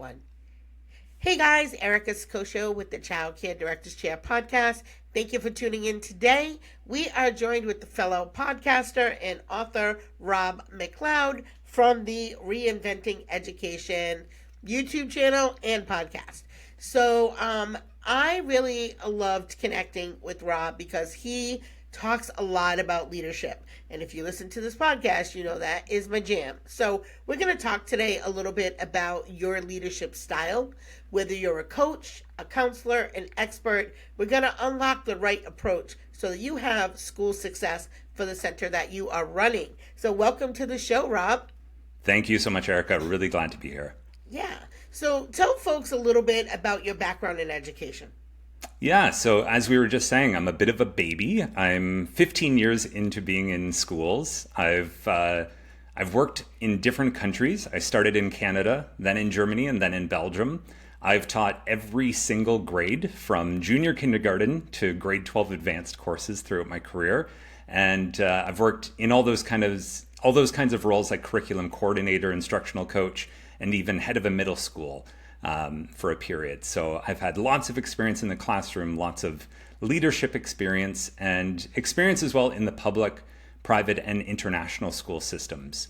One. Hey guys, Erica Saccoccio with the Child Care Directors Chair podcast. Thank you for tuning in today. We are joined with the fellow podcaster and author Rob McCloud from the Reinventing Education YouTube channel and podcast. I really loved connecting with Rob because he talks a lot about leadership. And if you listen to this podcast, you know that is my jam. So we're going to talk today a little bit about your leadership style. Whether you're a coach, a counselor, an expert, we're going to unlock the right approach so that you have school success for the center that you are running. So welcome to the show, Rob. Thank you so much, Erica. Really glad to be here. Yeah. So tell folks a little bit about your background in education. Yeah, so as we were just saying, I'm a bit of a baby. I'm 15 years into being in schools. I've worked in different countries. I started in Canada, then in Germany, and then in Belgium. I've taught every single grade from junior kindergarten to grade 12 advanced courses throughout my career. And I've worked in all those kinds of roles like curriculum coordinator, instructional coach, and even head of a middle school for a period. So I've had lots of experience in the classroom, lots of leadership experience, and experience as well in the public, private, and international school systems.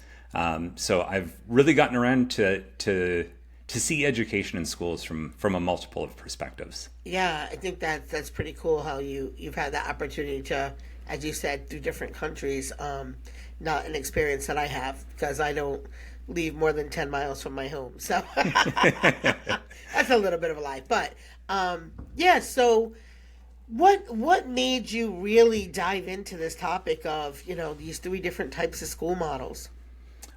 So I've really gotten around to see education in schools from a multiple of perspectives. Yeah, I think that's pretty cool how you've had the opportunity to, as you said, through different countries. Not an experience that I have because I don't leave more than 10 miles from my home. So that's a little bit of a lie. But so what made you really dive into this topic of, these three different types of school models?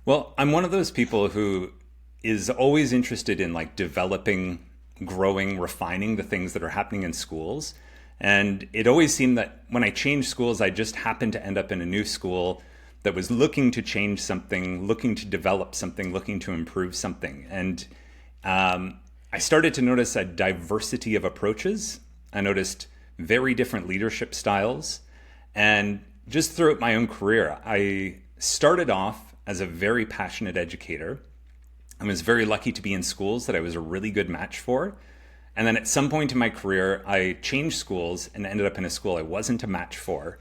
Well, I'm one of those people who is always interested in developing, growing, refining the things that are happening in schools. And it always seemed that when I changed schools, I just happened to end up in a new school that was looking to change something, looking to develop something, looking to improve something. And I started to notice a diversity of approaches. I noticed very different leadership styles. And just throughout my own career, I started off as a very passionate educator. I was very lucky to be in schools that I was a really good match for. And then at some point in my career, I changed schools and ended up in a school I wasn't a match for.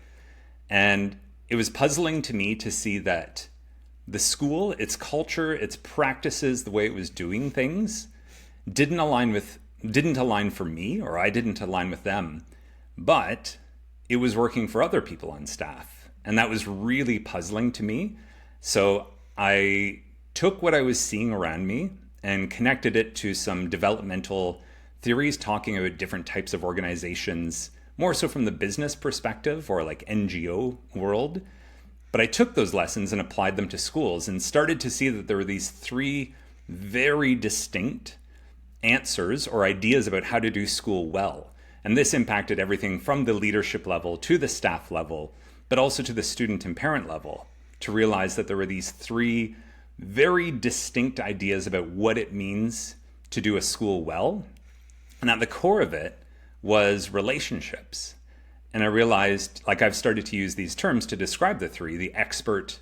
And it was puzzling to me to see that the school, its culture, its practices, the way it was doing things, didn't align for me, or I didn't align with them, but it was working for other people on staff. And that was really puzzling to me. So I took what I was seeing around me and connected it to some developmental theories talking about different types of organizations, more so from the business perspective or NGO world. But I took those lessons and applied them to schools and started to see that there were these three very distinct answers or ideas about how to do school well. And this impacted everything from the leadership level to the staff level, but also to the student and parent level, to realize that there were these three very distinct ideas about what it means to do a school well. And at the core of it was relationships. And I realized, I've started to use these terms to describe the three, the expert,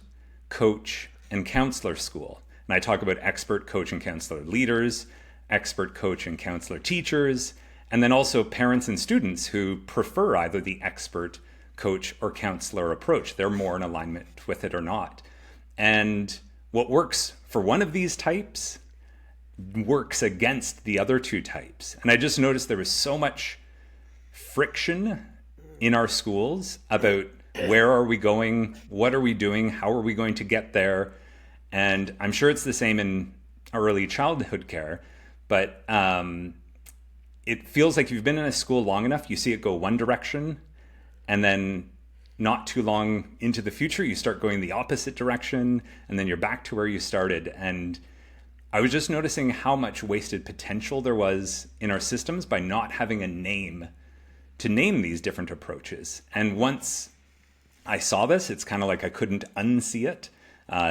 coach, and counselor school. And I talk about expert, coach, and counselor leaders, expert, coach, and counselor teachers, and then also parents and students who prefer either the expert, coach, or counselor approach. They're more in alignment with it or not. And what works for one of these types works against the other two types. And I just noticed there was so much friction in our schools about where are we going, what are we doing, how are we going to get there. And I'm sure it's the same in early childhood care, but it feels like you've been in a school long enough, you see it go one direction, and then not too long into the future, you start going the opposite direction, and then you're back to where you started. And I was just noticing how much wasted potential there was in our systems by not having a name to name these different approaches. And once I saw this, it's kind of like I couldn't unsee it.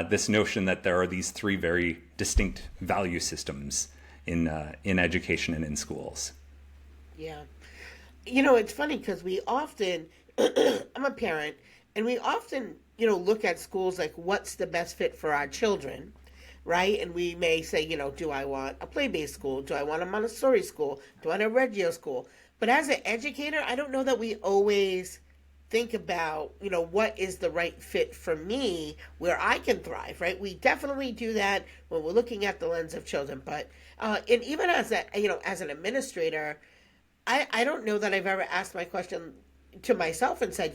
This notion that there are these three very distinct value systems in education and in schools. Yeah. It's funny because we often, I'm a parent, and we often, look at schools like what's the best fit for our children. right? And we may say, do I want a play-based school? Do I want a Montessori school? Do I want a Reggio school? But as an educator, I don't know that we always think about, what is the right fit for me where I can thrive, right? We definitely do that when we're looking at the lens of children. But, and even as as an administrator, I don't know that I've ever asked my question to myself and said,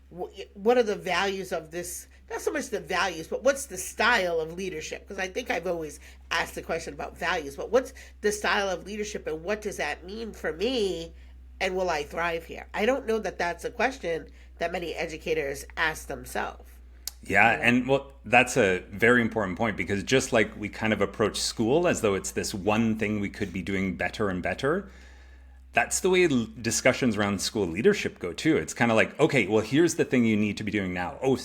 what are the values of this? Not so much the values, but what's the style of leadership? Because I think I've always asked the question about values, but what's the style of leadership and what does that mean for me? And will I thrive here? I don't know that that's a question that many educators ask themselves. Yeah, and that's a very important point, because just like we kind of approach school as though it's this one thing we could be doing better and better, that's the way discussions around school leadership go too. It's kind of like, okay, well, here's the thing you need to be doing now. Oh,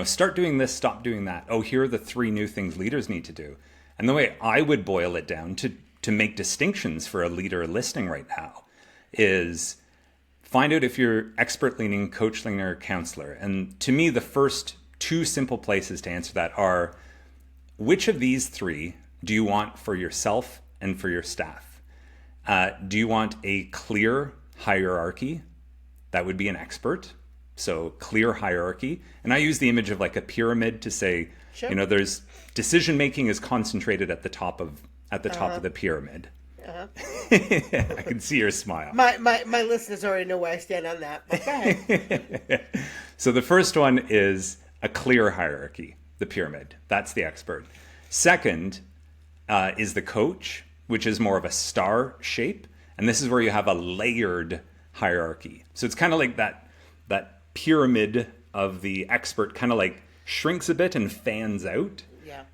start doing this, stop doing that. Oh, here are the 3 new things leaders need to do. And the way I would boil it down to make distinctions for a leader listening right now is find out if you're expert leaning, coach leaning, or counselor. And to me, the first 2 simple places to answer that are, which of these 3 do you want for yourself and for your staff? Do you want a clear hierarchy? That would be an expert. So clear hierarchy. And I use the image of like a pyramid to say, Sure. There's decision making is concentrated at the top of the pyramid. I can see your smile. My listeners already know where I stand on that. But go ahead. So the first one is a clear hierarchy, the pyramid. That's the expert. Second is the coach, which is more of a star shape. And this is where you have a layered hierarchy. So it's kind of like that pyramid of the expert kind of like shrinks a bit and fans out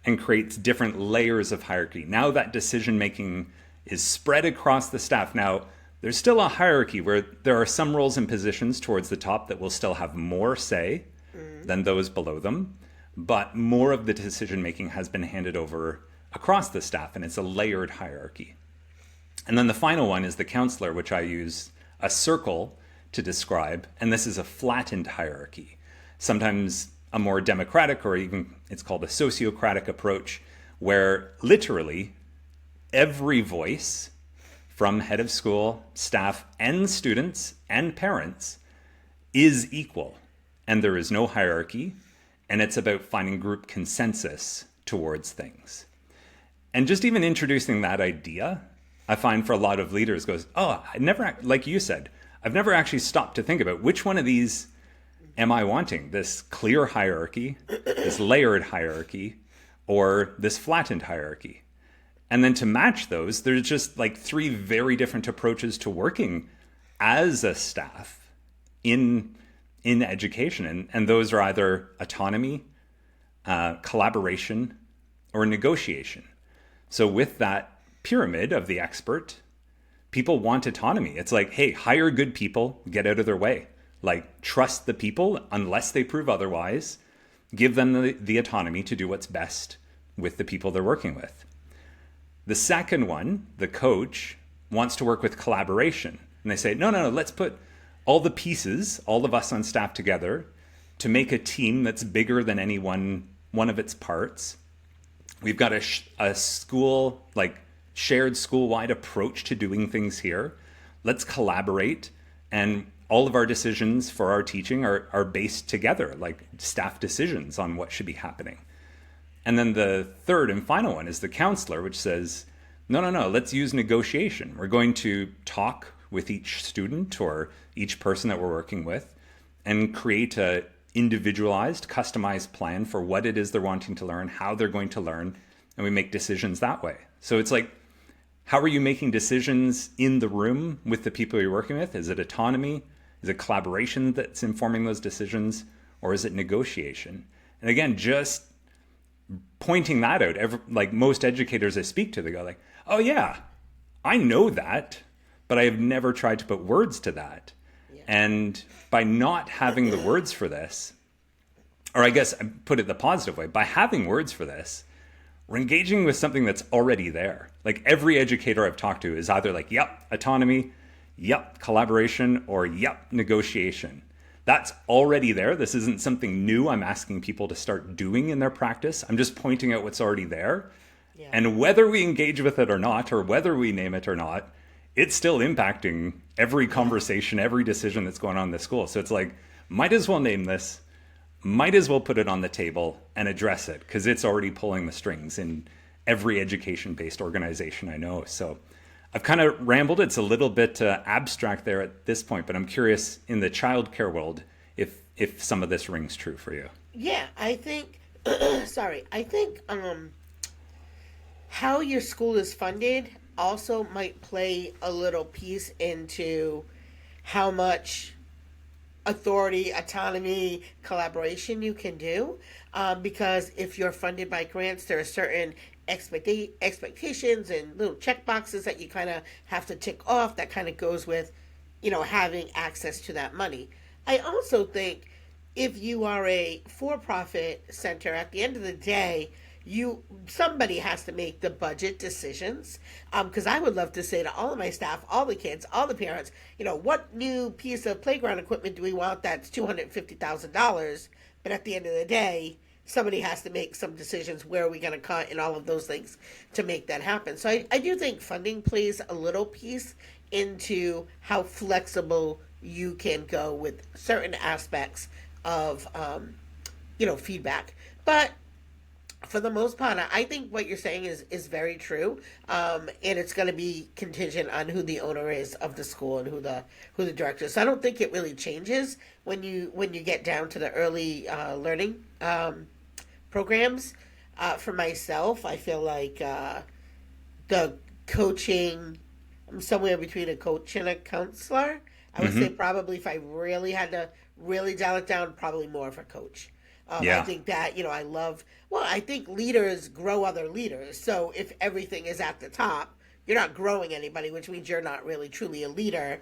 and creates different layers of hierarchy. Now that decision making is spread across the staff. Now, there's still a hierarchy where there are some roles and positions towards the top that will still have more say than those below them, but more of the decision making has been handed over across the staff, and it's a layered hierarchy. And then the final one is the counselor, which I use a circle to describe, and this is a flattened hierarchy. Sometimes a more democratic, or even it's called a sociocratic approach, where literally every voice from head of school, staff, and students and parents is equal, and there is no hierarchy, and it's about finding group consensus towards things. And just even introducing that idea, I find for a lot of leaders goes, I never, like you said, I've never actually stopped to think about which one of these am I wanting? This clear hierarchy, this layered hierarchy, or this flattened hierarchy? And then to match those, there's just like 3 very different approaches to working as a staff in education. And those are either autonomy, collaboration, or negotiation. So with that pyramid of the expert, people want autonomy. It's like, hey, hire good people, get out of their way. Like, trust the people unless they prove otherwise. Give them the autonomy to do what's best with the people they're working with. The second one, the coach, wants to work with collaboration. And they say, no, let's put all the pieces, all of us on staff together to make a team that's bigger than any one of its parts. We've got a school, like shared school-wide approach to doing things here. Let's collaborate, and all of our decisions for our teaching are based together, like staff decisions on what should be happening. And then the third and final one is the counselor, which says, no, let's use negotiation. We're going to talk with each student or each person that we're working with and create a individualized, customized plan for what it is they're wanting to learn, how they're going to learn, and we make decisions that way. So it's like, how are you making decisions in the room with the people you're working with? Is it autonomy? Is it collaboration that's informing those decisions? Or is it negotiation? And again, just pointing that out, like most educators I speak to, they go like, oh yeah, I know that, but I have never tried to put words to that. Yeah. And by not having the words for this, or I guess I put it the positive way, by having words for this, we're engaging with something that's already there. Like every educator I've talked to is either like, yep, autonomy, yep, collaboration, or yep, negotiation. that's already there. This isn't something new I'm asking people to start doing in their practice. I'm just pointing out what's already there. Yeah. And whether we engage with it or not, or whether we name it or not, it's still impacting every conversation, every decision that's going on in the school. So it's like, might as well name this, might as well put it on the table and address it, because it's already pulling the strings in every education-based organization I know. So I've kind of rambled. It's a little bit abstract there at this point, but I'm curious in the childcare world if some of this rings true for you. Yeah, I think, sorry, I think how your school is funded also might play a little piece into how much authority, autonomy, collaboration you can do. Because if you're funded by grants, there are certain expectations and little check boxes that you kind of have to tick off that kind of goes with, having access to that money. I also think if you are a for-profit center, at the end of the day, somebody has to make the budget decisions, because I would love to say to all of my staff, all the kids, all the parents, what new piece of playground equipment do we want that's $250,000? But at the end of the day, somebody has to make some decisions. Where are we going to cut and all of those things to make that happen? So I do think funding plays a little piece into how flexible you can go with certain aspects of feedback. But for the most part, I think what you're saying is very true, and it's going to be contingent on who the owner is of the school and who the director is. So I don't think it really changes when you get down to the early learning programs. For myself, I feel like the coaching, I'm somewhere between a coach and a counselor. I would say probably, if I really had to really dial it down, probably more of a coach. I think that, I think leaders grow other leaders. So if everything is at the top, you're not growing anybody, which means you're not really truly a leader.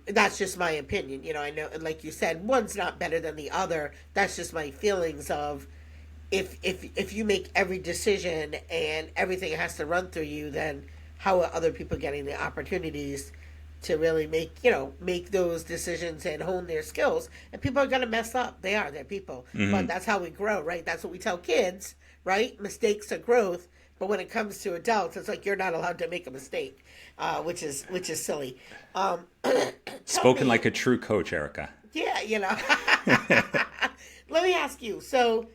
That's just my opinion. I know, like you said, one's not better than the other. That's just my feelings of, if you make every decision and everything has to run through you, then how are other people getting the opportunities to really make those decisions and hone their skills? And people are going to mess up. They're people. But that's how we grow, right? That's what we tell kids, right? Mistakes are growth. But when it comes to adults, it's like you're not allowed to make a mistake, which is silly. Spoken like a true coach, Erica. Yeah, Let me ask you. So,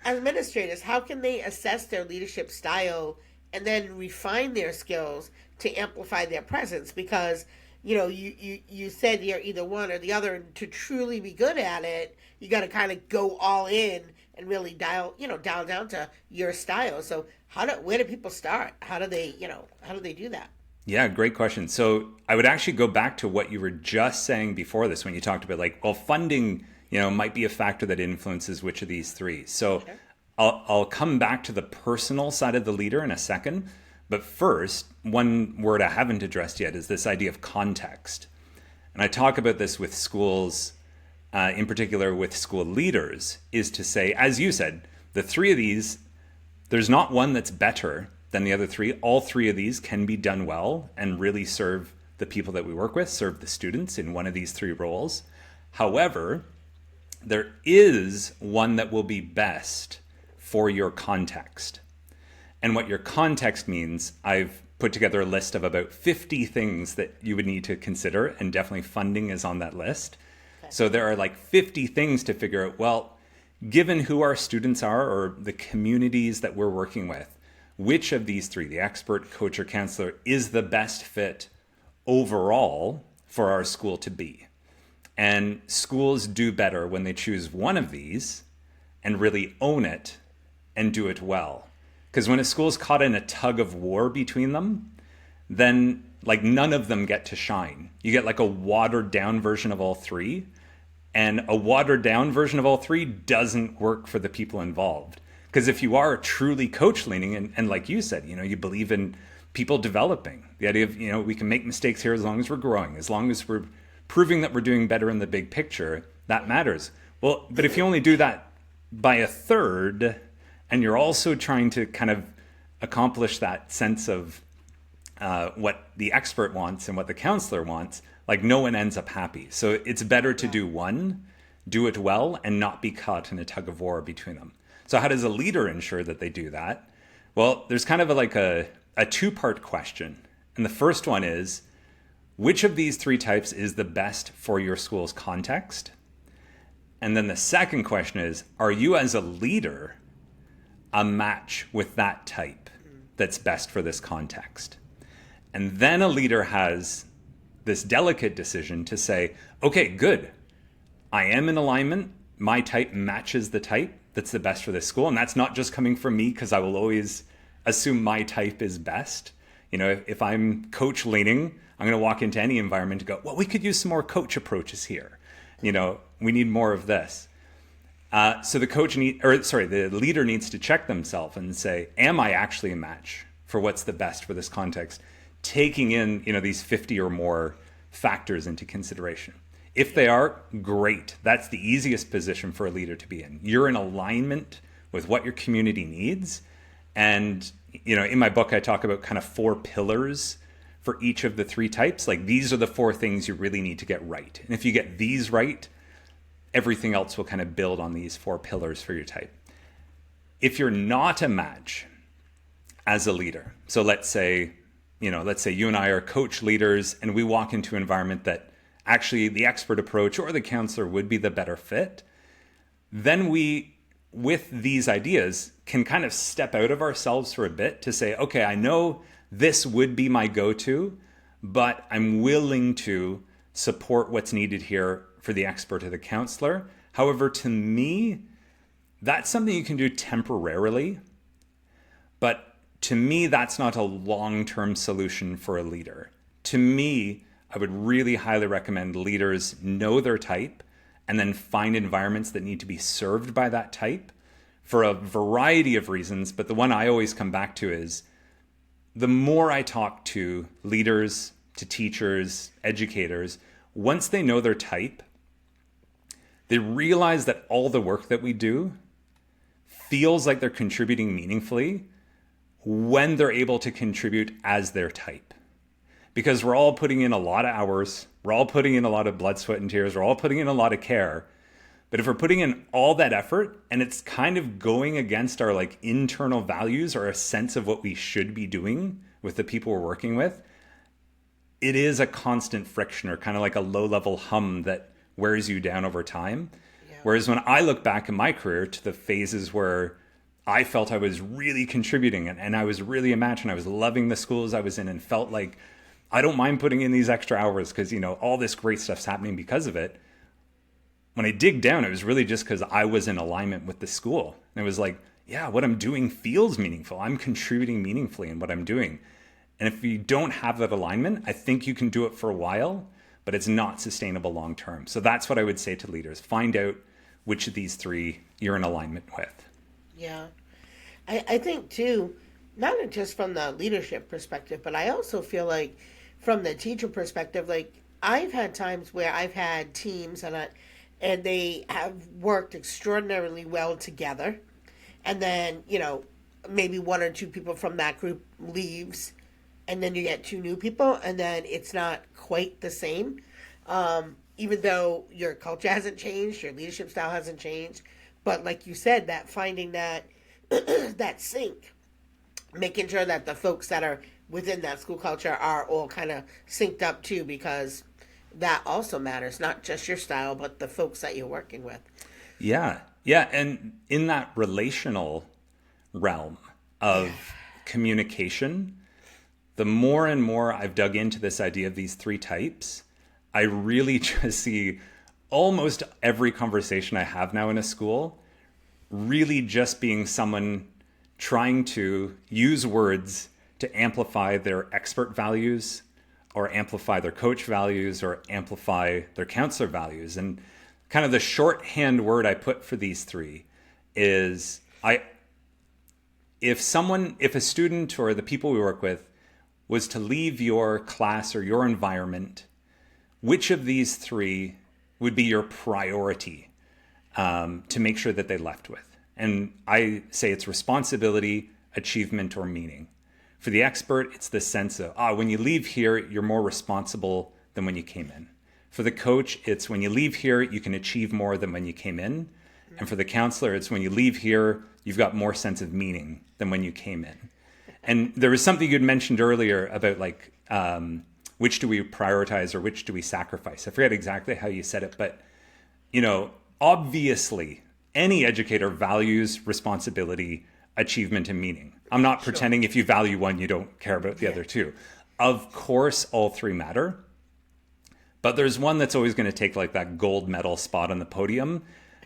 as administrators, how can they assess their leadership style and then refine their skills to amplify their presence? Because you said you're either one or the other, and to truly be good at it, you got to kind of go all in and really dial down to your style. So where do people start? How do they do that? Yeah, great question. So I would actually go back to what you were just saying before this, when you talked about funding, might be a factor that influences which of these three. So sure. I'll come back to the personal side of the leader in a second. But first, one word I haven't addressed yet is this idea of context. And I talk about this with schools, in particular with school leaders, is to say, as you said, the three of these, there's not one that's better than the other three. All three of these can be done well and really serve the people that we work with, serve the students in one of these three roles. However, there is one that will be best for your context. And what your context means, I've put together a list of about 50 things that you would need to consider, and definitely funding is on that list. Okay. So there are 50 things to figure out, well, given who our students are or the communities that we're working with, which of these three, the expert, coach, or counselor, is the best fit overall for our school to be? And schools do better when they choose one of these and really own it and do it well. Because when a school's caught in a tug of war between them, then none of them get to shine. You get a watered down version of all three, and a watered down version of all three doesn't work for the people involved. Because if you are truly coach leaning, and like you said, you believe in people developing, the idea of, we can make mistakes here as long as we're growing, as long as we're proving that we're doing better in the big picture, that matters. Well, but if you only do that by a third, and you're also trying to kind of accomplish that sense of what the expert wants and what the counselor wants, no one ends up happy. So it's better to do one do it well, and not be caught in a tug of war between them. So how does a leader ensure that they do that? Well, there's kind of a two-part question. And the first one is, which of these three types is the best for your school's context? And then the second question is, are you as a leader a match with that type that's best for this context? And then a leader has this delicate decision to say, okay, good. I am in alignment. My type matches the type that's the best for this school. And that's not just coming from me, because I will always assume my type is best. If I'm coach leaning, I'm going to walk into any environment and go, well, we could use some more coach approaches here. We need more of this. So the leader needs to check themselves and say, am I actually a match for what's the best for this context? Taking in, these 50 or more factors into consideration. If they are, great. That's the easiest position for a leader to be in. You're in alignment with what your community needs. And, in my book, I talk about kind of 4 pillars for each of the 3 types. Like, these are the 4 things you really need to get right. And if you get these right, everything else will kind of build on these 4 pillars for your type. If you're not a match as a leader, so let's say you and I are coach leaders and we walk into an environment that actually the expert approach or the counselor would be the better fit, then we, with these ideas, can kind of step out of ourselves for a bit to say, okay, I know this would be my go-to, but I'm willing to support what's needed here for the expert or the counselor. However, to me, that's something you can do temporarily, but to me, that's not a long-term solution for a leader. To me, I would really highly recommend leaders know their type and then find environments that need to be served by that type for a variety of reasons. But the one I always come back to is, the more I talk to leaders, to teachers, educators, once they know their type, they realize that all the work that we do feels like they're contributing meaningfully when they're able to contribute as their type. Because we're all putting in a lot of hours, we're all putting in a lot of blood, sweat, and tears, we're all putting in a lot of care. But if we're putting in all that effort and it's kind of going against our internal values or a sense of what we should be doing with the people we're working with, it is a constant friction or kind of like a low-level hum that wears you down over time. Yeah. Whereas when I look back in my career to the phases where I felt I was really contributing and I was really a match and I was loving the schools I was in and felt like I don't mind putting in these extra hours because, all this great stuff's happening because of it. When I dig down, it was really just because I was in alignment with the school. And it was like, yeah, what I'm doing feels meaningful. I'm contributing meaningfully in what I'm doing. And if you don't have that alignment, I think you can do it for a while, but it's not sustainable long term. So that's what I would say to leaders. Find out which of these 3 you're in alignment with. Yeah. I think, too, not just from the leadership perspective, but I also feel like from the teacher perspective, I've had times where I've had teams and they have worked extraordinarily well together. And then, maybe 1 or 2 people from that group leaves, and then you get 2 new people, and then it's not quite the same. Even though your culture hasn't changed, your leadership style hasn't changed. But like you said, that finding that that sync, making sure that the folks that are within that school culture are all kind of synced up too, because that also matters, not just your style, but the folks that you're working with. Yeah. And in that relational realm of communication, the more and more I've dug into this idea of these 3 types, I really just see almost every conversation I have now in a school really just being someone trying to use words to amplify their expert values or amplify their coach values or amplify their counselor values. And kind of the shorthand word I put for these 3 is if a student or the people we work with was to leave your class or your environment, which of these 3 would be your priority to make sure that they left with? And I say it's responsibility, achievement, or meaning. For the expert, it's the sense of, when you leave here, you're more responsible than when you came in. For the coach, it's when you leave here, you can achieve more than when you came in. And for the counselor, it's when you leave here, you've got more sense of meaning than when you came in. And there was something you'd mentioned earlier about like, which do we prioritize or which do we sacrifice? I forget exactly how you said it, but, you know, obviously any educator values responsibility, achievement, and meaning. I'm not pretending if you value one, you don't care about the other two. Of course, all three matter. But there's one that's always going to take like that gold medal spot on the podium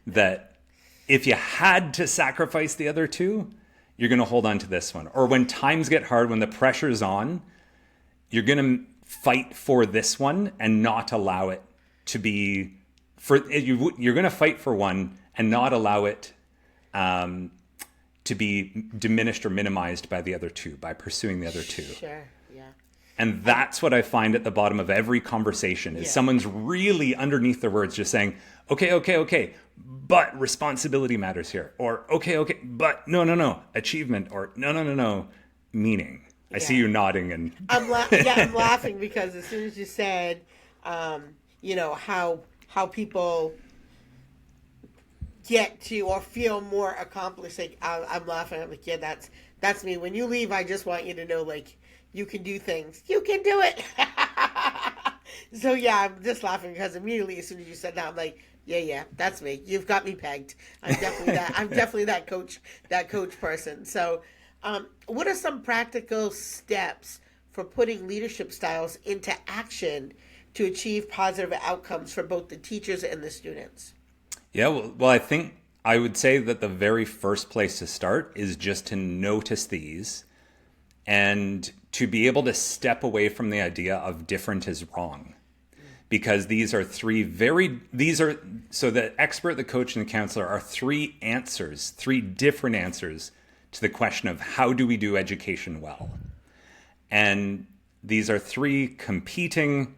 that if you had to sacrifice the other two, you're going to hold on to this one. Or when times get hard, when the pressure's on, you're going to fight for this one and not allow it to be you're going to fight for one and not allow it to be diminished or minimized by the other two, by pursuing the other two. Sure. Yeah. And that's what I find at the bottom of every conversation is someone's really underneath their words just saying, okay, but responsibility matters here. Or, okay, but no, achievement. Or, no, meaning. I see you nodding. And I'm laughing because as soon as you said, you know, how people get to or feel more accomplished, like I'm laughing. I'm like, yeah, that's me. When you leave, I just want you to know, like, you can do things. You can do it. So yeah, I'm just laughing because immediately as soon as you said that, I'm like, yeah, that's me. You've got me pegged. I'm definitely that. I'm definitely that coach person. So, what are some practical steps for putting leadership styles into action to achieve positive outcomes for both the teachers and the students? Yeah, well, I think I would say that the very first place to start is just to notice these and to be able to step away from the idea of different is wrong. Because these are so the expert, the coach, and the counselor are three different answers to the question of how do we do education well? And these are three competing,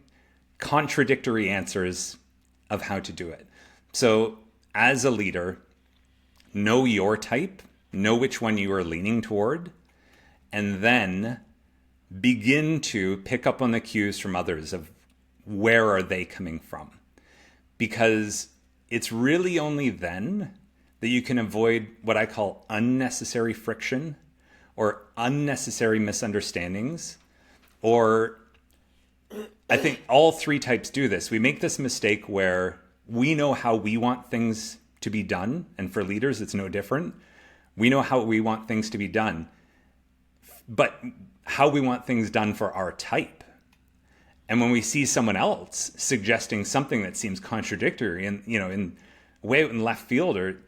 contradictory answers of how to do it. So as a leader, know your type, know which one you are leaning toward, and then begin to pick up on the cues from others of where are they coming from? Because it's really only then that you can avoid what I call unnecessary friction or unnecessary misunderstandings. Or I think all three types do this. We make this mistake where we know how we want things to be done. And for leaders, it's no different. We know how we want things to be done, but how we want things done for our type. And when we see someone else suggesting something that seems contradictory and, you know, in way out in left field or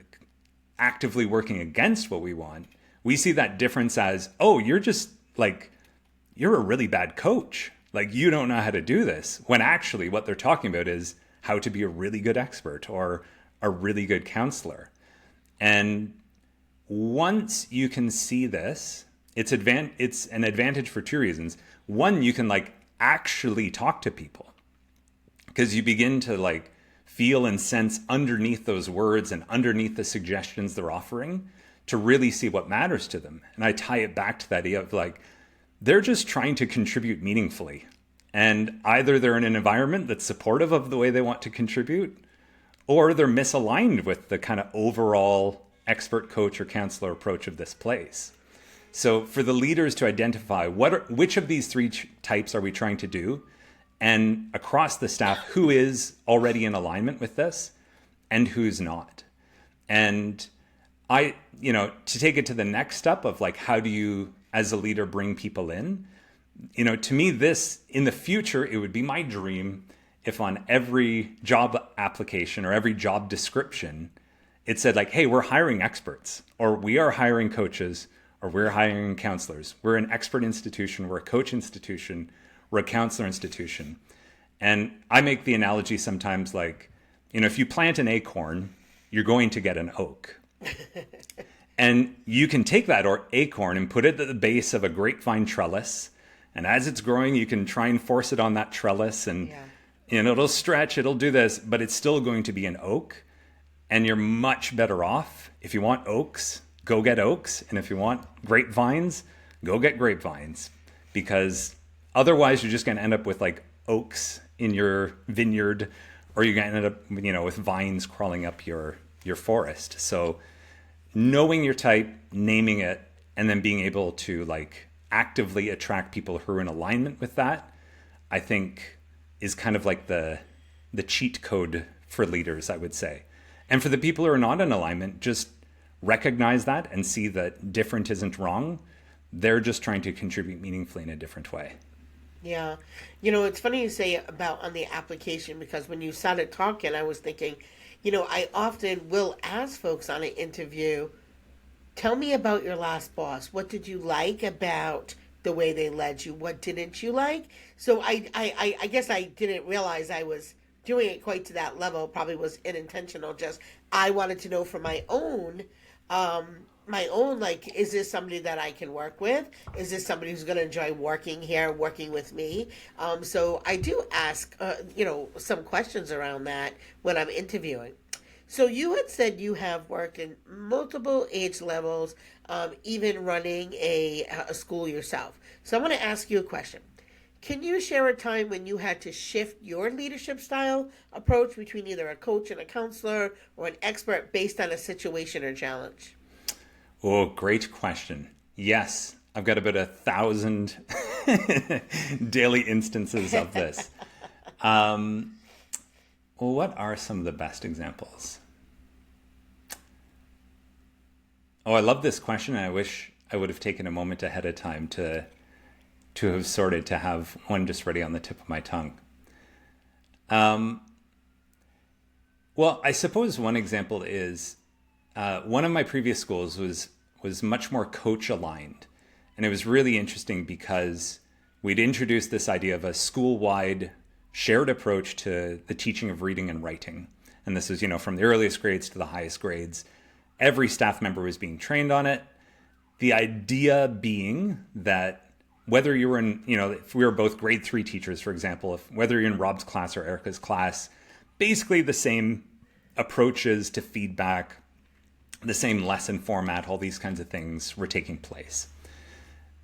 actively working against what we want, we see that difference as, oh, you're a really bad coach. Like, you don't know how to do this. When actually what they're talking about is how to be a really good expert or a really good counselor. And once you can see this, it's an advantage for two reasons. One, you can actually talk to people because you begin to feel and sense underneath those words and underneath the suggestions they're offering to really see what matters to them. And I tie it back to that idea of they're just trying to contribute meaningfully. And either they're in an environment that's supportive of the way they want to contribute, or they're misaligned with the kind of overall expert coach or counselor approach of this place. So for the leaders to identify which of these three types are we trying to do, and across the staff, who is already in alignment with this and who's not. And to take it to the next step of how do you, as a leader, bring people in? To me, this, in the future, it would be my dream if on every job application or every job description, it said hey, we're hiring experts, or we are hiring coaches, or we're hiring counselors. We're an expert institution, we're a coach institution, we're a counselor institution. And I make the analogy sometimes if you plant an acorn, you're going to get an oak. And you can take that acorn and put it at the base of a grapevine trellis. And as it's growing, you can try and force it on that trellis and it'll stretch, it'll do this, but it's still going to be an oak. And you're much better off if you want oaks, go get oaks. And if you want grapevines, go get grapevines. Because otherwise you're just going to end up with oaks in your vineyard, or you're going to end up, with vines crawling up your forest. So knowing your type, naming it, and then being able to like actively attract people who are in alignment with that, I think is kind of like the cheat code for leaders, I would say. And for the people who are not in alignment, just recognize that and see that different isn't wrong. They're just trying to contribute meaningfully in a different way. Yeah. It's funny you say about on the application, because when you started talking, I was thinking, I often will ask folks on an interview, tell me about your last boss. What did you like about the way they led you? What didn't you like? So I guess I didn't realize I was doing it quite to that level. Probably was unintentional. Just I wanted to know for my own, like, is this somebody that I can work with? Is this somebody who's going to enjoy working here, working with me? So I do ask, some questions around that when I'm interviewing. So you had said you have worked in multiple age levels, even running a school yourself. So I want to ask you a question. Can you share a time when you had to shift your leadership style approach between either a coach and a counselor or an expert based on a situation or challenge? Oh, great question. Yes, I've got about 1,000 daily instances of this. Well, what are some of the best examples? Oh, I love this question. I wish I would have taken a moment ahead of time to have sorted, to have one just ready on the tip of my tongue. Well, I suppose one example is one of my previous schools was much more coach aligned. And it was really interesting because we'd introduced this idea of a school-wide shared approach to the teaching of reading and writing. And this is, from the earliest grades to the highest grades. Every staff member was being trained on it. The idea being that whether you were in, if we were both grade 3 teachers, for example, whether you're in Rob's class or Erica's class, basically the same approaches to feedback, the same lesson format, all these kinds of things were taking place.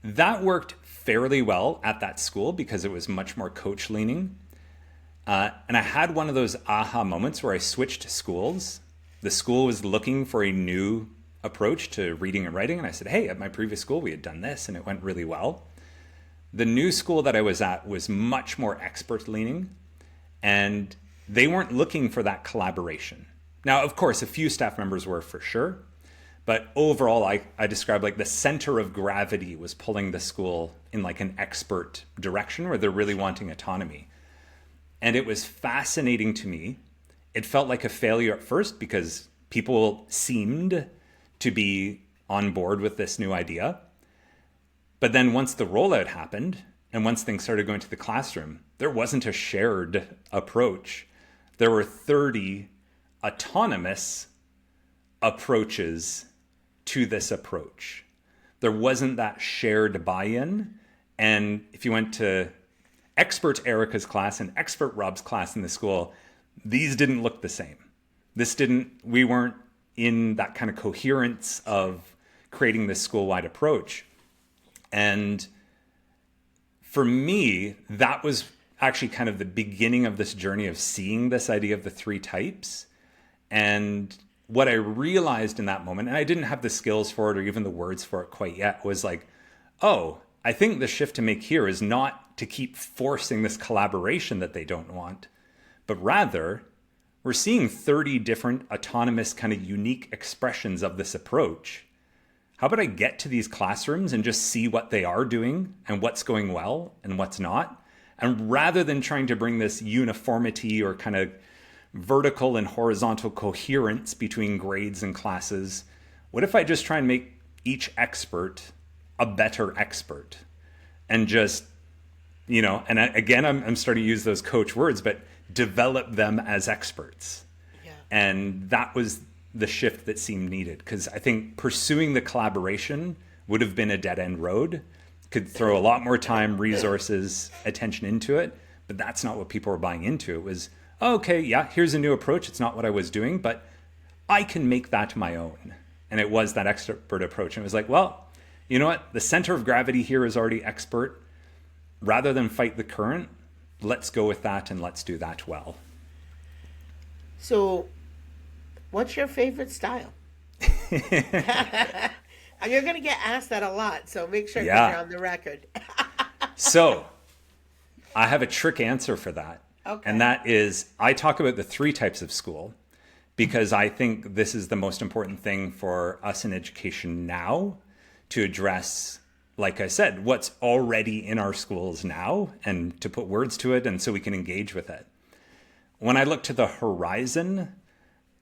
That worked fairly well at that school because it was much more coach leaning. And I had one of those aha moments where I switched schools. The school was looking for a new approach to reading and writing. And I said, hey, at my previous school, we had done this and it went really well. The new school that I was at was much more expert leaning, and they weren't looking for that collaboration. Now, of course, a few staff members were for sure, but overall, I described like the center of gravity was pulling the school in like an expert direction where they're really wanting autonomy. And it was fascinating to me. It felt like a failure at first because people seemed to be on board with this new idea. But then once the rollout happened and once things started going to the classroom, there wasn't a shared approach. There were 30 autonomous approaches to this approach. There wasn't that shared buy-in. And if you went to expert Erica's class and expert Rob's class in the school, these didn't look the same. We weren't in that kind of coherence of creating this school-wide approach. And for me, that was actually kind of the beginning of this journey of seeing this idea of the 3 types. And what I realized in that moment, and I didn't have the skills for it or even the words for it quite yet, was like, oh, I think the shift to make here is not to keep forcing this collaboration that they don't want, but rather we're seeing 30 different autonomous kind of unique expressions of this approach. How about I get to these classrooms and just see what they are doing and what's going well and what's not? And rather than trying to bring this uniformity or kind of vertical and horizontal coherence between grades and classes, what if I just try and make each expert a better expert? And just, and again, I'm starting to use those coach words, but develop them as experts. Yeah. And that was the shift that seemed needed, because I think pursuing the collaboration would have been a dead-end road. Could throw a lot more time, resources, attention into it, but that's not what people were buying into. It was, okay, yeah, here's a new approach. It's not what I was doing, but I can make that my own. And it was that expert approach. And it was like, well, you know what? The center of gravity here is already expert. Rather than fight the current, let's go with that and let's do that well. So, what's your favorite style? And you're going to get asked that a lot, so make sure that you're on the record. So, I have a trick answer for that. Okay. And that is, I talk about the 3 types of school because I think this is the most important thing for us in education now to address, like I said, what's already in our schools now and to put words to it and so we can engage with it. When I look to the horizon,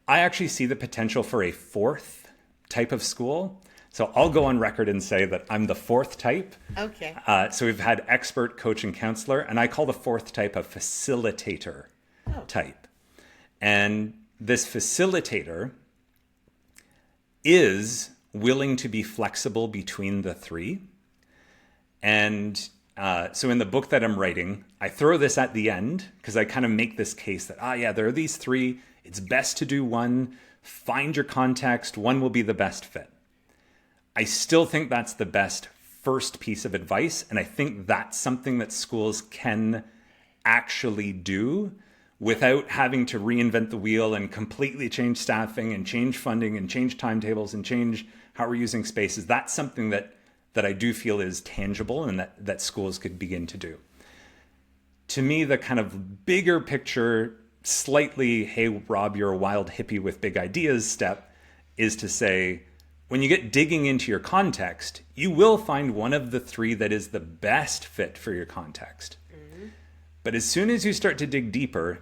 I actually see the potential for a 4th type of school. So I'll go on record and say that I'm the 4th type. Okay. So we've had expert, coach, and counselor, and I call the 4th type a facilitator type. And this facilitator is willing to be flexible between the 3. And so in the book that I'm writing, I throw this at the end because I kind of make this case that, there are these 3. It's best to do one. Find your context. One will be the best fit. I still think that's the best first piece of advice. And I think that's something that schools can actually do without having to reinvent the wheel and completely change staffing and change funding and change timetables and change how we're using spaces. That's something that I do feel is tangible and that schools could begin to do. To me, the kind of bigger picture, slightly, hey, Rob, you're a wild hippie with big ideas step is to say, when you get digging into your context, you will find one of the 3 that is the best fit for your context. Mm-hmm. But as soon as you start to dig deeper,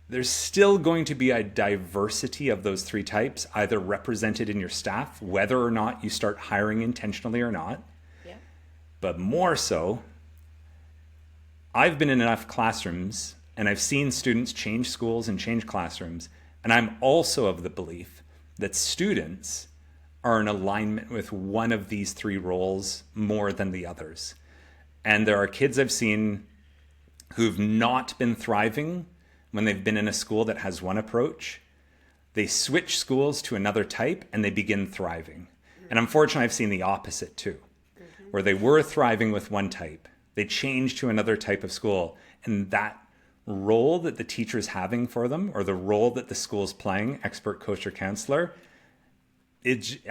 there's still going to be a diversity of those 3 types, either represented in your staff, whether or not you start hiring intentionally or not. Yeah. But more so, I've been in enough classrooms and I've seen students change schools and change classrooms. And I'm also of the belief that students are in alignment with one of these 3 roles more than the others. And there are kids I've seen who've not been thriving when they've been in a school that has one approach. They switch schools to another type and they begin thriving. And unfortunately, I've seen the opposite too, where they were thriving with one type. They changed to another type of school. And that role that the teacher's having for them, or the role that the school's playing, expert, coach, or counselor,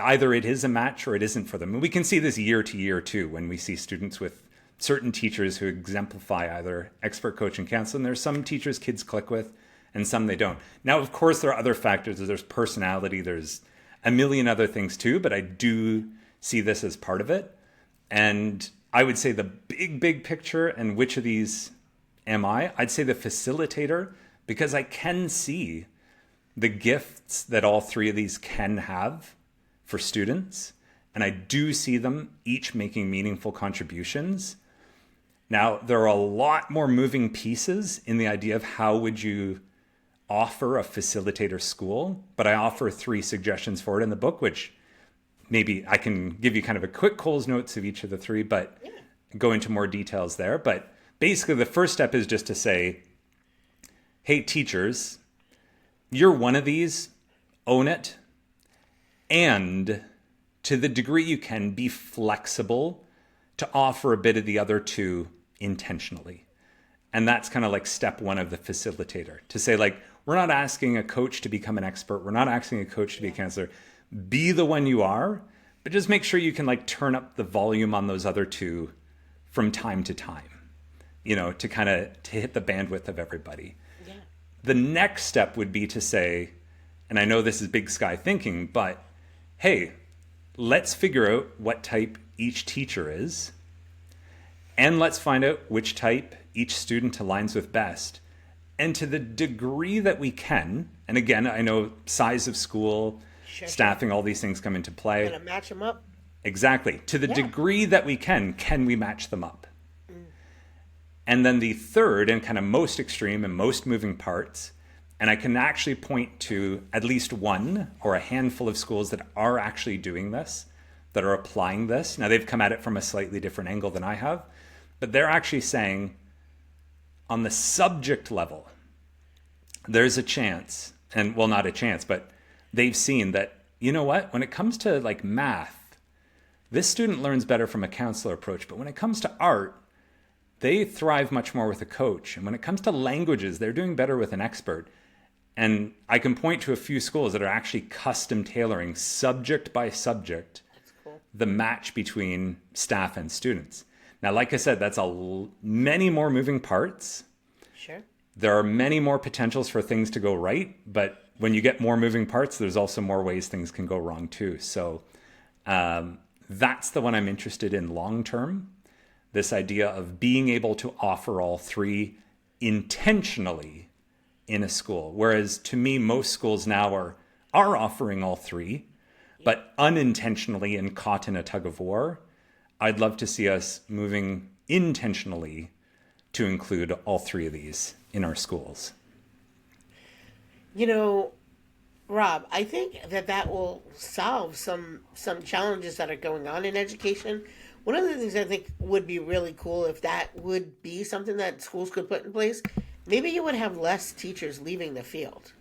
either it is a match or it isn't for them. And we can see this year to year too, when we see students with certain teachers who exemplify either expert, coach, and counselor. And there's some teachers kids click with and some they don't. Now, of course, there are other factors. There's personality. There's a million other things too, but I do see this as part of it. And I would say the big picture, and which of these am I? I'd say the facilitator, because I can see the gifts that all 3 of these can have for students. And I do see them each making meaningful contributions. Now, there are a lot more moving pieces in the idea of how would you offer a facilitator school, but I offer 3 suggestions for it in the book, which maybe I can give you kind of a quick Coles notes of each of the 3, but go into more details there. But basically, the first step is just to say, hey, teachers, you're one of these, own it, and to the degree you can, be flexible to offer a bit of the other 2 intentionally. And that's kind of like step 1 of the facilitator, to say, like, we're not asking a coach to become an expert. We're not asking a coach to be a counselor. Be the one you are, but just make sure you can like turn up the volume on those other 2 from time to time, to kind of to hit the bandwidth of everybody. Yeah. The next step would be to say, and I know this is big sky thinking, but hey, let's figure out what type each teacher is, and let's find out which type each student aligns with best. And to the degree that we can, and again, I know size of school, staffing, all these things come into play. Gonna match them up. Exactly. To the degree that we can we match them up? And then the third and kind of most extreme and most moving parts, and I can actually point to at least one or a handful of schools that are actually doing this, that are applying this. Now, they've come at it from a slightly different angle than I have, but they're actually saying on the subject level, there's a chance, and well, not a chance, but they've seen that, you know what, when it comes to like math, this student learns better from a counselor approach, but when it comes to art, they thrive much more with a coach. And when it comes to languages, they're doing better with an expert. And I can point to a few schools that are actually custom tailoring subject by subject the match between staff and students. Now, like I said, that's many more moving parts. Sure. There are many more potentials for things to go right, but when you get more moving parts, there's also more ways things can go wrong too. So that's the one I'm interested in long term. This idea of being able to offer all three intentionally in a school. Whereas to me, most schools now are offering all three, but unintentionally and caught in a tug of war. I'd love to see us moving intentionally to include all three of these in our schools. You know, Rob, I think that will solve some challenges that are going on in education. One of the things I think would be really cool if that would be something that schools could put in place, maybe you would have less teachers leaving the field,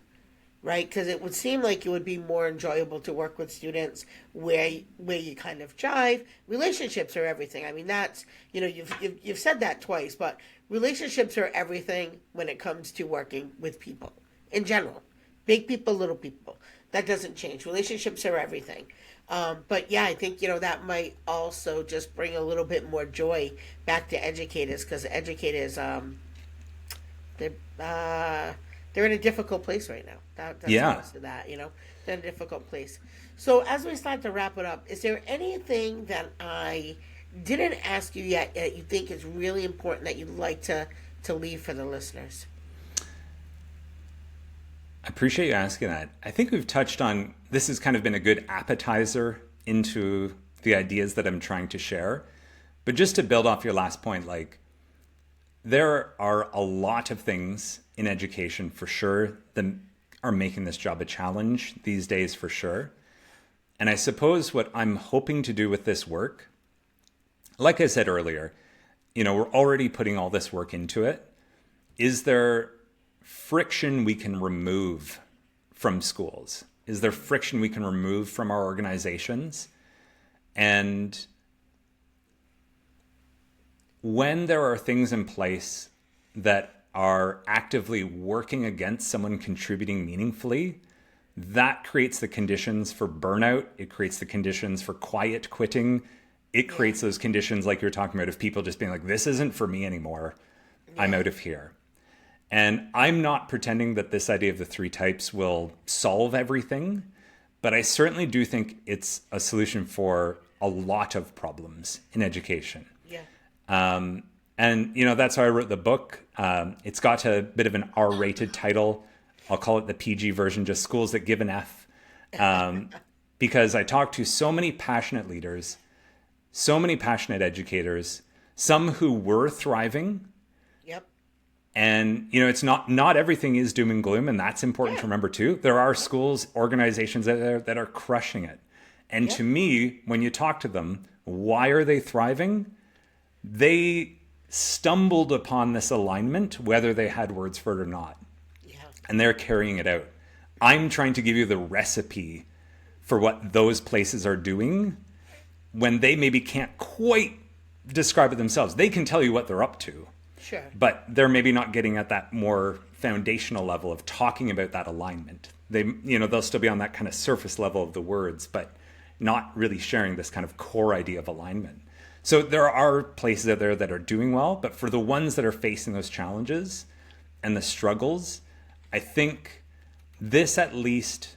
right? Because it would seem like it would be more enjoyable to work with students where you kind of jive. Relationships are everything. I mean, that's, you've said that twice, but relationships are everything when it comes to working with people in general. Big people, little people. That doesn't change. Relationships are everything. But yeah, I think, that might also just bring a little bit more joy back to educators, because educators, they're in a difficult place right now. That's honest to that, they're in a difficult place. So as we start to wrap it up, is there anything that I didn't ask you yet that you think is really important that you'd like to leave for the listeners? I appreciate you asking that. I think we've touched on, this has kind of been a good appetizer into the ideas that I'm trying to share. But just to build off your last point, there are a lot of things in education for sure that are making this job a challenge these days for sure. And I suppose what I'm hoping to do with this work, like I said earlier, we're already putting all this work into it. Is there friction we can remove from schools? Is there friction we can remove from our organizations? And when there are things in place that are actively working against someone contributing meaningfully, that creates the conditions for burnout. It creates the conditions for quiet quitting. It creates those conditions like you're talking about of people just being like, this isn't for me anymore. I'm out of here. And I'm not pretending that this idea of the three types will solve everything, but I certainly do think it's a solution for a lot of problems in education. Yeah. And that's why I wrote the book. It's got a bit of an R-rated title. I'll call it the PG version, just Schools That Give an F. Because I talked to so many passionate leaders, so many passionate educators, some who were thriving. Yep. And, it's not everything is doom and gloom. And that's important to remember too. There are schools, organizations out there that are crushing it. And to me, when you talk to them, why are they thriving? They stumbled upon this alignment, whether they had words for it or not. Yeah. And they're carrying it out. I'm trying to give you the recipe for what those places are doing when they maybe can't quite describe it themselves. They can tell you what they're up to. Sure. But they're maybe not getting at that more foundational level of talking about that alignment. They'll still be on that kind of surface level of the words, but not really sharing this kind of core idea of alignment. So there are places out there that are doing well, but for the ones that are facing those challenges and the struggles, I think this at least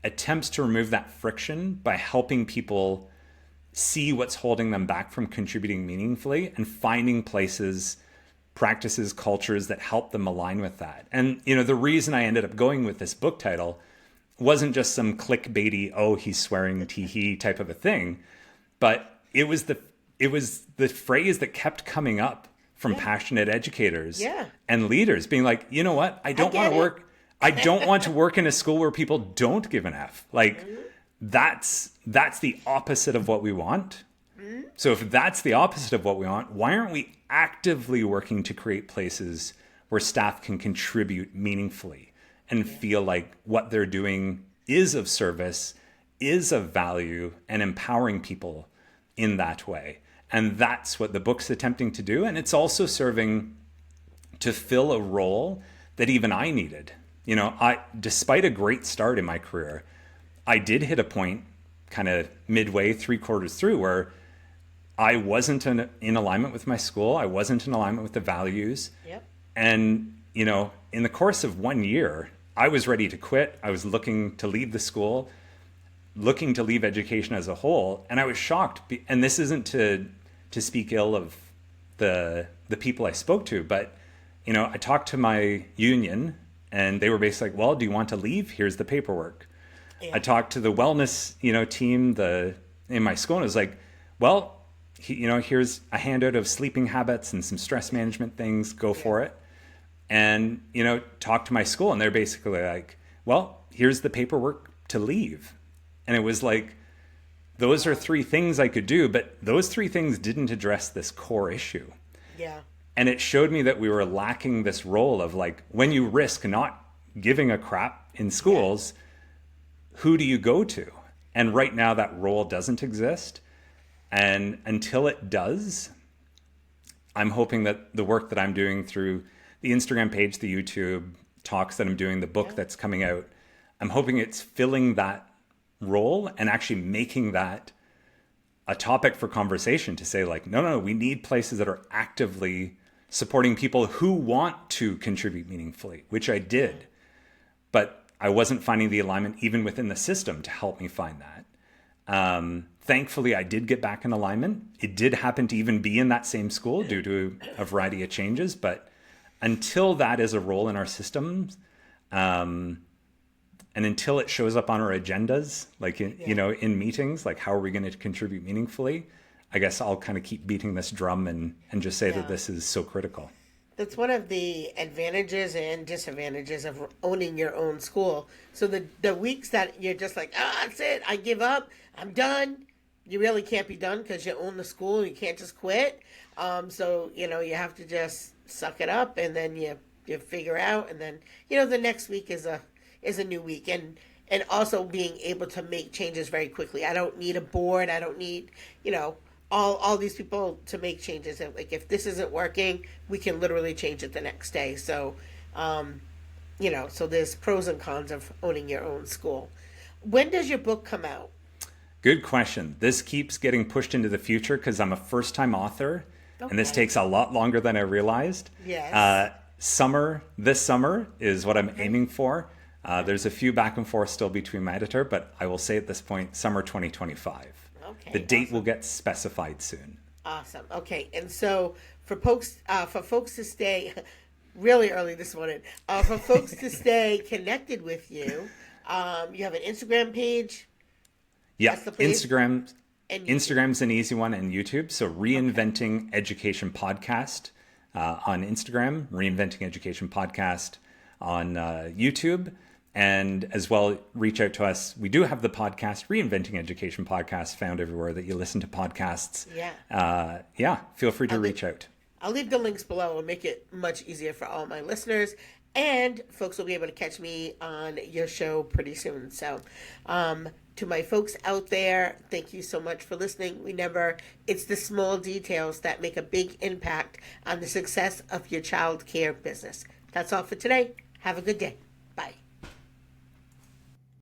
attempts to remove that friction by helping people see what's holding them back from contributing meaningfully and finding places, practices, cultures that help them align with that. And, the reason I ended up going with this book title wasn't just some clickbaity, oh, he's swearing tee-hee type of a thing, but it was the phrase that kept coming up from passionate educators and leaders being like, you know what? I don't want to work in a school where people don't give an F. That's the opposite of what we want. So if that's the opposite of what we want, why aren't we actively working to create places where staff can contribute meaningfully and feel like what they're doing is of service, is of value, and empowering people in that way? And that's what the book's attempting to do. And it's also serving to fill a role that even I needed. Despite a great start in my career, I did hit a point kind of midway, 3/4 through, where I wasn't in alignment with my school. I wasn't in alignment with the values. Yep. And, in the course of 1 year, I was ready to quit. I was looking to leave the school, looking to leave education as a whole. And I was shocked. And this isn't to speak ill of the people I spoke to, but, I talked to my union and they were basically like, well, do you want to leave? Here's the paperwork. Yeah. I talked to the wellness, team in my school, and it was like, well, here's a handout of sleeping habits and some stress management things, go for it. And, talk to my school, and they're basically like, well, here's the paperwork to leave. And it was like, those are 3 things I could do, but those 3 things didn't address this core issue. Yeah. And it showed me that we were lacking this role of like, when you risk not giving a crap in schools, who do you go to? And right now that role doesn't exist. And until it does, I'm hoping that the work that I'm doing through the Instagram page, the YouTube talks that I'm doing, the book that's coming out, I'm hoping it's filling that role and actually making that a topic for conversation to say like, no, we need places that are actively supporting people who want to contribute meaningfully, which I did. But I wasn't finding the alignment even within the system to help me find that. Thankfully, I did get back in alignment. It did happen to even be in that same school due to a variety of changes. But until that is a role in our systems, and until it shows up on our agendas, like in meetings, like how are we going to contribute meaningfully? I guess I'll kind of keep beating this drum and just say that this is so critical. That's one of the advantages and disadvantages of owning your own school. So the weeks that you're just like, that's it, I give up, I'm done. You really can't be done because you own the school. You can't just quit. So, you have to just suck it up, and then you figure out, and then, the next week is a new week. And also being able to make changes very quickly. I don't need a board. I don't need, all these people to make changes. And like, if this isn't working, we can literally change it the next day. So, so there's pros and cons of owning your own school. When does your book come out? Good question. This keeps getting pushed into the future because I'm a first-time author, and this takes a lot longer than I realized. Yes. This summer is what I'm aiming for. There's a few back and forth still between my editor, but I will say at this point, summer 2025. Okay. The date will get specified soon. Awesome. Okay. And so for folks to stay really early this morning, for folks to stay connected with you, you have an Instagram page. Yeah, Instagram's an easy one, and YouTube. So Reinventing Education Podcast on Instagram, Reinventing Education Podcast on YouTube, and as well reach out to us. We do have the podcast, Reinventing Education Podcast, found everywhere that you listen to podcasts. Yeah. Feel free to reach out. I'll leave the links below and make it much easier for all my listeners. And folks will be able to catch me on your show pretty soon. So, to my folks out there, thank you so much for listening. It's the small details that make a big impact on the success of your child care business. That's all for today. Have a good day.